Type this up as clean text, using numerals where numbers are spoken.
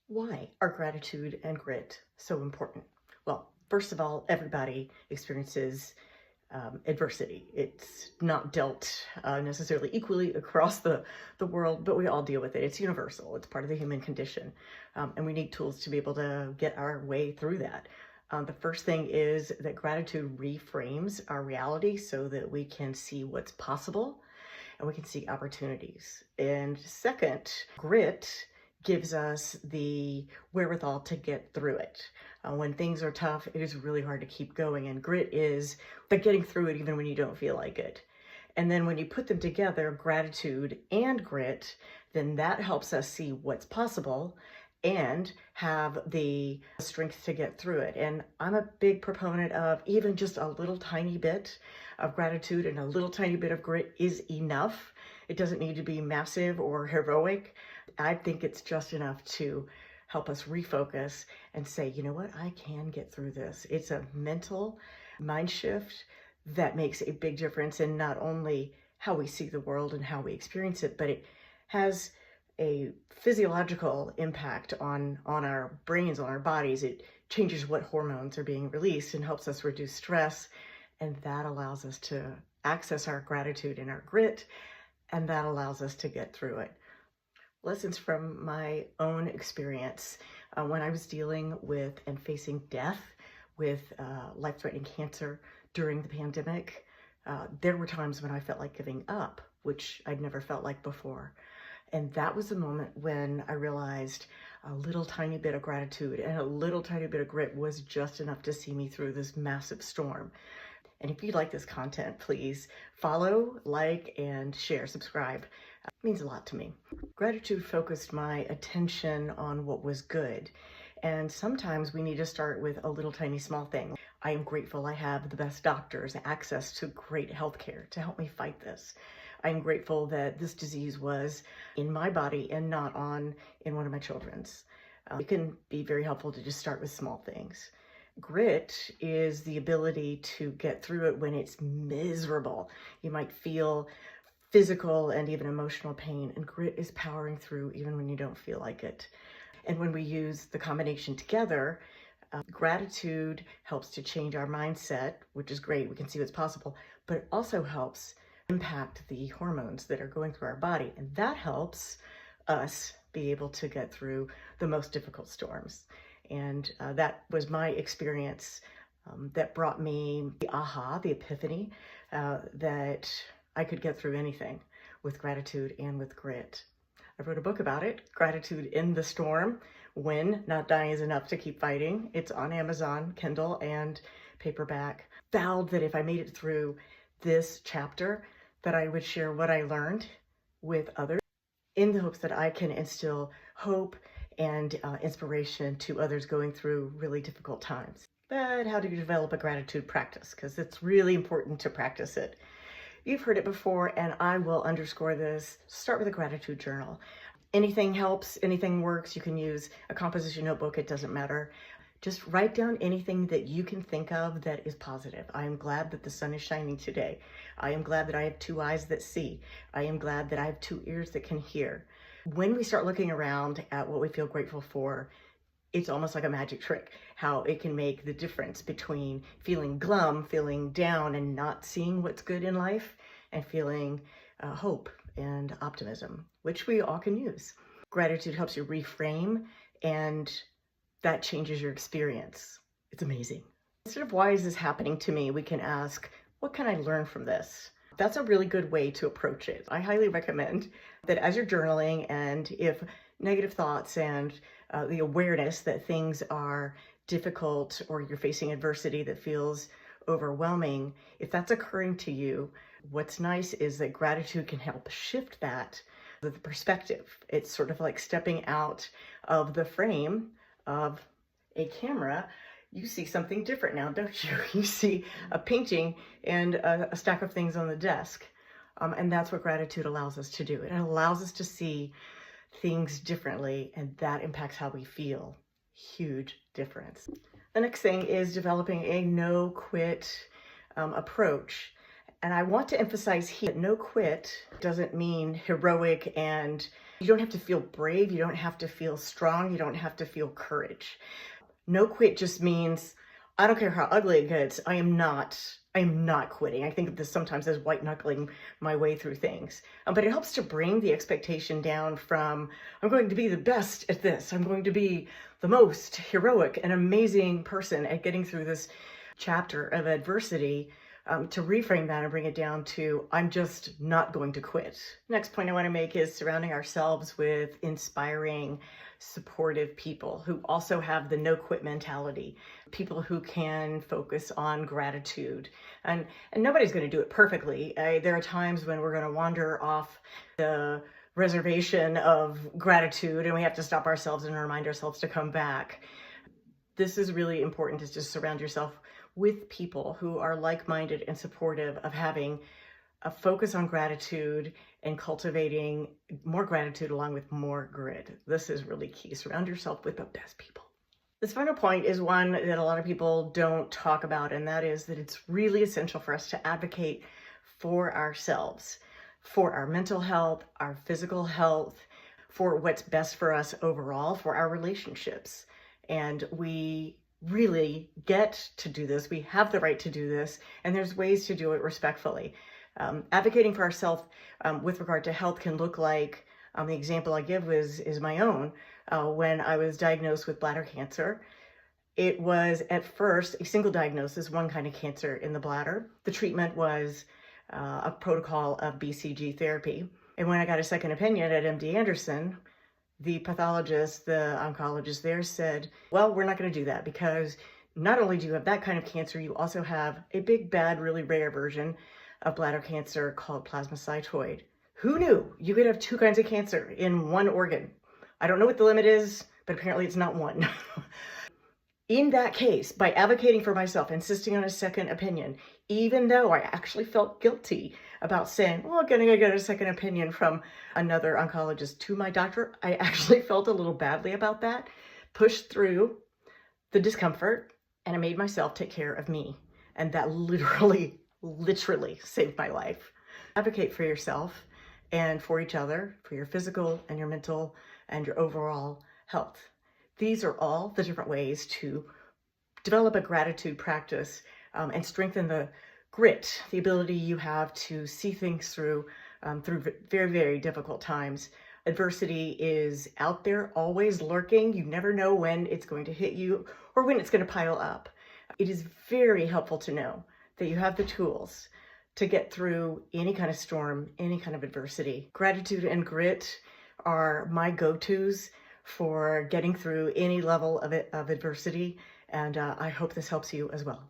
Why are gratitude and grit so important? Well, first of all, everybody experiences adversity. It's not dealt necessarily equally across the world, but we all deal with it. It's universal. It's part of the human condition. And we need tools to be able to get our way through that. The first thing is that gratitude reframes our reality so that we can see what's possible and we can see opportunities. And second, grit gives us the wherewithal to get through it. When things are tough, it is really hard to keep going, and grit is the getting through it even when you don't feel like it. And then when you put them together, gratitude and grit, then that helps us see what's possible and have the strength to get through it. And I'm a big proponent of even just a little tiny bit of gratitude and a little tiny bit of grit is enough. It doesn't need to be massive or heroic. I think it's just enough to help us refocus and say, you know what, I can get through this. It's a mental mind shift that makes a big difference in not only how we see the world and how we experience it, but it has a physiological impact on our brains, on our bodies. It changes what hormones are being released and helps us reduce stress. And that allows us to access our gratitude and our grit, and that allows us to get through it. Lessons from my own experience when I was dealing with and facing death with life-threatening cancer during the pandemic. There were times when I felt like giving up, which I'd never felt like before. And that was the moment when I realized a little tiny bit of gratitude and a little tiny bit of grit was just enough to see me through this massive storm. And if you like this content, please follow, like, and share, subscribe. It means a lot to me. Gratitude focused my attention on what was good. And sometimes we need to start with a little tiny small thing. I am grateful I have the best doctors, access to great healthcare to help me fight this. I'm grateful that this disease was in my body and not in one of my children's. It can be very helpful to just start with small things. Grit is the ability to get through it when it's miserable. You might feel physical and even emotional pain, and grit is powering through even when you don't feel like it. And when we use the combination together, gratitude helps to change our mindset, which is great. We can see what's possible, but it also helps impact the hormones that are going through our body. And that helps us be able to get through the most difficult storms. And that was my experience that brought me the aha, the epiphany, that I could get through anything with gratitude and with grit. I wrote a book about it, Gratitude in the Storm, When Not Dying is Enough to Keep Fighting. It's on Amazon, Kindle, and paperback. Vowed that if I made it through this chapter, that I would share what I learned with others in the hopes that I can instill hope and inspiration to others going through really difficult times. But how do you develop a gratitude practice? Because it's really important to practice it. You've heard it before, and I will underscore this. Start with a gratitude journal. Anything helps, anything works. You can use a composition notebook, it doesn't matter. Just write down anything that you can think of that is positive. I am glad that the sun is shining today. I am glad that I have two eyes that see. I am glad that I have two ears that can hear. When we start looking around at what we feel grateful for, it's almost like a magic trick, how it can make the difference between feeling glum, feeling down, and not seeing what's good in life, and feeling hope and optimism, which we all can use. Gratitude helps you reframe, and that changes your experience. It's amazing. Instead of why is this happening to me, we can ask, what can I learn from this? That's a really good way to approach it. I highly recommend that as you're journaling, and if negative thoughts and the awareness that things are difficult or you're facing adversity that feels overwhelming, if that's occurring to you, what's nice is that gratitude can help shift that, the perspective. It's sort of like stepping out of the frame of a camera. You see something different now, don't you? You see a painting and a stack of things on the desk. And that's what gratitude allows us to do. It allows us to see things differently, and that impacts how we feel. Huge difference. The next thing is developing a no-quit approach. And I want to emphasize here that no quit doesn't mean heroic, and you don't have to feel brave, you don't have to feel strong, you don't have to feel courage. No quit just means, I don't care how ugly it gets, I am not quitting. I think of this sometimes as white knuckling my way through things. But it helps to bring the expectation down from, I'm going to be the best at this, I'm going to be the most heroic and amazing person at getting through this chapter of adversity, to reframe that and bring it down to, I'm just not going to quit. Next point I want to make is surrounding ourselves with inspiring, supportive people who also have the no quit mentality, people who can focus on gratitude. And nobody's going to do it perfectly. There are times when we're going to wander off the reservation of gratitude and we have to stop ourselves and remind ourselves to come back. This is really important, to just surround yourself with people who are like-minded and supportive of having a focus on gratitude and cultivating more gratitude along with more grit. This is really key. Surround yourself with the best people. This final point is one that a lot of people don't talk about, and that is that it's really essential for us to advocate for ourselves, for our mental health, our physical health, for what's best for us overall, for our relationships. And we really get to do this. We have the right to do this, and there's ways to do it respectfully. Advocating for ourselves with regard to health can look like, the example I give is my own. When I was diagnosed with bladder cancer, it was at first a single diagnosis, one kind of cancer in the bladder. The treatment was a protocol of BCG therapy. And when I got a second opinion at MD Anderson, the pathologist, the oncologist there said, well, we're not going to do that, because not only do you have that kind of cancer, you also have a big, bad, really rare version of bladder cancer called plasmacytoid. Who knew you could have two kinds of cancer in one organ? I don't know what the limit is, but apparently it's not one. In that case, by advocating for myself, insisting on a second opinion, even though I actually felt guilty about saying, well, I'm going to get a second opinion from another oncologist to my doctor, I actually felt a little badly about that, pushed through the discomfort, and I made myself take care of me. And that literally saved my life. Advocate for yourself and for each other, for your physical and your mental and your overall health. These are all the different ways to develop a gratitude practice and strengthen the grit, the ability you have to see things through very, very difficult times. Adversity is out there, always lurking. You never know when it's going to hit you or when it's going to pile up. It is very helpful to know that you have the tools to get through any kind of storm, any kind of adversity. Gratitude and grit are my go-tos for getting through any level of adversity, and I hope this helps you as well.